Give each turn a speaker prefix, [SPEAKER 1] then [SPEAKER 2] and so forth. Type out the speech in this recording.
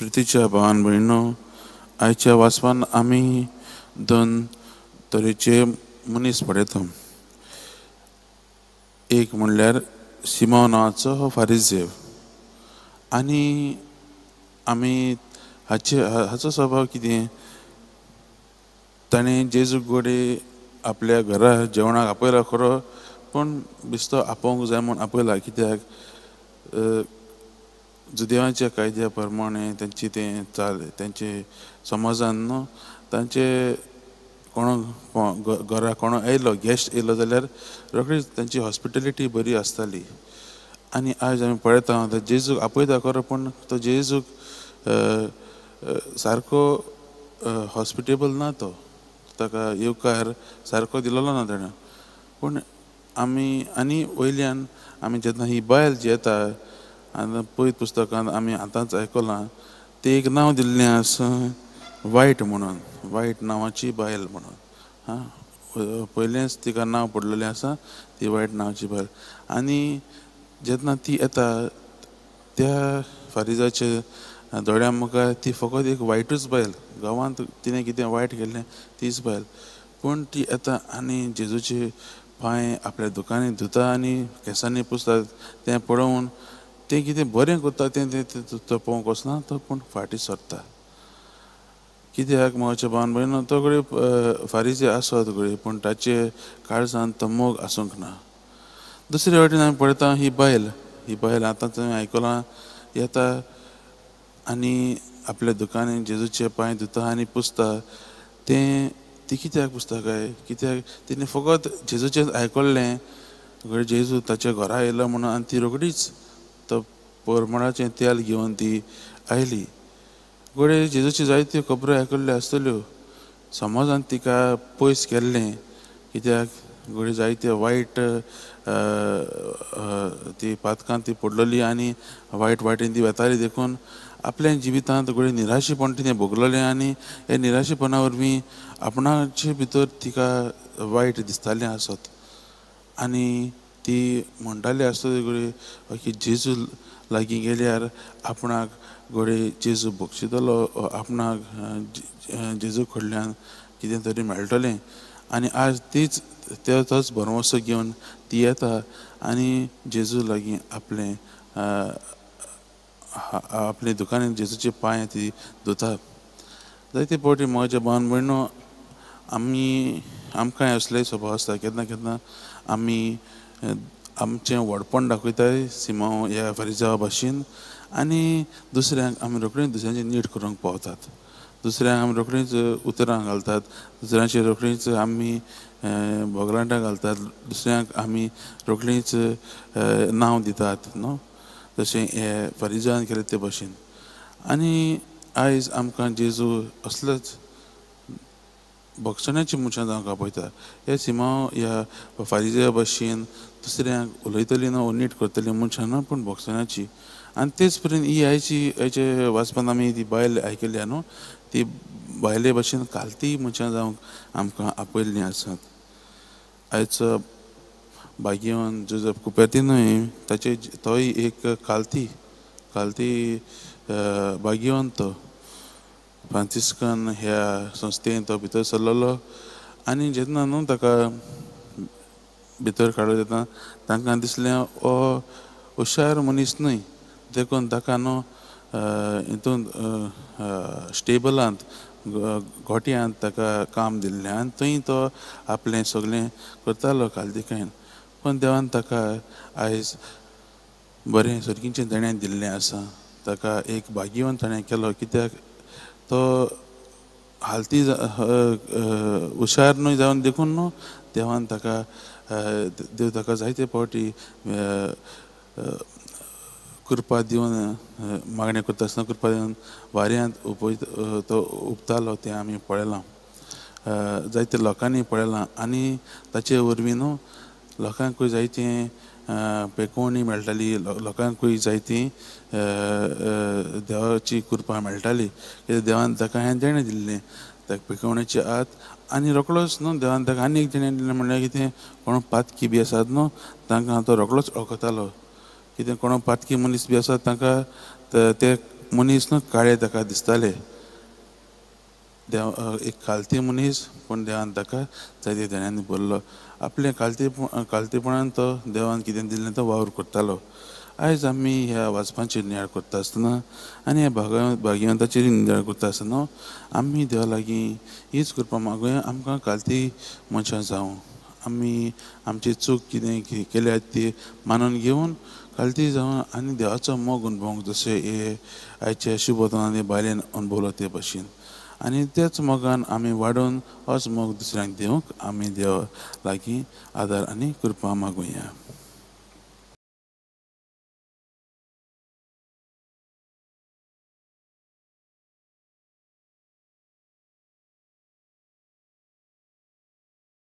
[SPEAKER 1] प्रितीच्या भावान भयणो, आयच्या वाचपान आमी दोन तरेचे मनीस पळयता. एक म्हणल्यार सिमोन नांवाचो हो फारिझेव, आनी आमी हाचो स्वभाव कितें, ताणें जेजूक गोडे आपल्या घरा जेवणाक आपयला खरो, पूण बिस्तो आपोवंक जाय म्हूण आपयला. कित्याक जुदेवांच्या कायद्या प्रमाणे तेंची तें तेंचे समाजान न्हू, तांचे कोण घरा कोण येयलो, गेस्ट येयलो जाल्यार रोखडीच तांची हॉस्पिटेलिटी बरी आसताली. आनी आयज आमी पळयता जेजूक आपयता खरो, पूण तो जेजूक सारको हॉस्पिटेबल ना. तो ताका येवकार सारको दिलोलो ना ताणें. पूण आनी वयल्यान आमी जेन्ना ही बायल जी येता, आनी पयत पुस्तकांत आमी आतांच आयकलां, ते एक नांव दिल्लें आसा वायट म्हणून, वायट नांवाची बायल म्हणून. पयलेंच तिका नांव पडलेलें आसा, ती वायट नांवाची बायल. आनी जेन्ना ती येता त्या फारिजाच्या दोळ्यां मुखार ती फकत एक वायटूच बायल, गांवांत तिणें कितें वायट केल्लें तीच बायल. पूण ती येता आनी जेजूचे पांय आपल्या दुकानी धुता आनी केंसांनी पुसता. तें पळोवन तें कितें बरें करता तें तो पळोवंक वचना, तो पूण फाटीं सरता. कित्याक म्हज्या भावान भयणो, तो घडये फारिझे आसत घडये, पूण ताचे काळजांत तो मोग आसूंक ना. दुसरे वाटेन आमी पळयता ही बायल आतांच आयकलां, येता आनी आपल्या दुकानान जेजूचे पांय धुता आनी पुसता. ती कित्याक पुसता काय, कित्याक तिणें फकत जेजूचें आयकल्लें घडये जेजू ताच्या घरा येयलो म्हणून, आनी ती रोखडीच तो परमळाचें तेल घेवन ती आयली. घडये जेजूची जायत्यो खबरो आयकल्ल्यो आसतल्यो, समाजान तिका पयस केल्लें, कित्याक घडये जायत्यो वायट ती पातकांत ती पडलेली आनी वायट वाटेन ती वेताली. देखून आपल्या जिवितांत घडये निराशेपण तिणें भोगलेलें, आनी हे निराशेपणा वरवीं आपणाचे भितर तिका वायट दिसतालें आसत. आनी ती म्हणटाली आसतली घडये की जेजू लागीं गेल्यार आपणाक घडये जेजू बक्षितलो, आपणाक जेजू कडल्यान कितें तरी मेळटलें. आनी आज तोच भरवंसो घेवन ती येता आनी जेजू लागीं आपले दुकानान जेजूचे पांय ती धुता. जायते फावटी म्हज्या भावान भयणो, आमकांय असले स्वभाव आसता. केन्ना केन्ना आमी आमचें व्हडपण दाखयताय सिमोन ह्या फारिझेवा भाशेन, आनी दुसऱ्यांक आमी रोखडीच दुसऱ्यांचें नीट करूंक पावतात. दुसऱ्यांक आमी रोखडीच उतरां घालतात, दुसऱ्यांचेर रोखडीच आमी बोगलांटां घालतात, दुसऱ्यांक आमी रोखडीच नांव दितात न्हू, तशें हे फारिझेवान केलें ते भाशेन. आनी आयज आमकां जेजू असलेच भक्षणाची मनशां जावंक आपयता. हे सिमोन ह्या फारिझेवा भाशेन दुसऱ्यांक उलयतली न्हू, नीट करतली मनशां न्हू, पूण भक्षणाची. आनी तेच परेन ही आयचे वाचपान आमी ती बायल आयकल्या न्हू, ती बायले भाशेन कालती मनशां जावंक आमकां आपयल्लीं आसात. आयचो भाग्यवान जोसेफ कुपेर्तिनूय तोय एक कालती भाग्यवान. तो फ्रांसिस्कन ह्या संस्थेन तो भितर सरलेलो, आनी जेन्ना न्हू ताका भितर काडलो तेन्ना तांकां दिसलें हो हुशार मनीस न्हय, देखून ताका न्हू हितून स्टेबलांत गोठ्यांत ताका काम दिल्लें, आनी थंय तो आपलें सगळें करतालो कालतीकायेन. पूण देवान ताका आयज बरें सर्गीचें देणें दिल्लें आसा. ताका एक भाग्यवान ताणें केलो, कित्याक तो हालती हुशार न्हय जावन देखून न्हू देवान देव ताका जायते फावटी कृपा दिवन मागणें करता आसतना कृपा दिवन वाऱ्यांत तो उपतालो. तें आमी पळयलां, जायते लोकांनी पळयलां. आनी ताचे वरवीं न्हू लोकांकूय जायतें पेकोवणी मेळटाली, लोकांकूय जायती देवाची कृपा मेळटाली. कित्याक देवान ताका हें देणें दिल्लें ताका पेकोवणेच्या आत. आनी रोखडोच न्हू देवान ताका आनी एक देणें दिलें, म्हणल्यार कितें कोण पातकी बी आसात न्हू तांकां तो रोखडोच वळखतालो. कितें कोण पातकी मनीस बी आसात तांकां ते मनीस न्हू काळे ताका दिसताले देव एक कालती मनीस पूण देवान ताका जायते तऱ्यांनी बोल्लो आपले कालतीपणान तो देवान कितें दिल्लें तो वावर करतालो आयज आमी ह्या वाचपाचेर नियाळ करता आसतना आनी ह्या भाग्यवंताचेर नियाळ करता आसतना आमी देवा लागीं हीच कृपा मागुया आमकां कालती मनशां जावं आमी आमची चूक कितें केल्या ती मानून घेवन कालती जावन आनी देवाचो मोग अनुभवंक जशें हे आयच्या शुभोतनांनी बायलेन अनुभवलो ते भाशेन आनी तेच मोगान आमी वाडोवन होच मोग दुसऱ्यांक दिवंक आमी देवा लागीं आदार आनी कृपा मागुया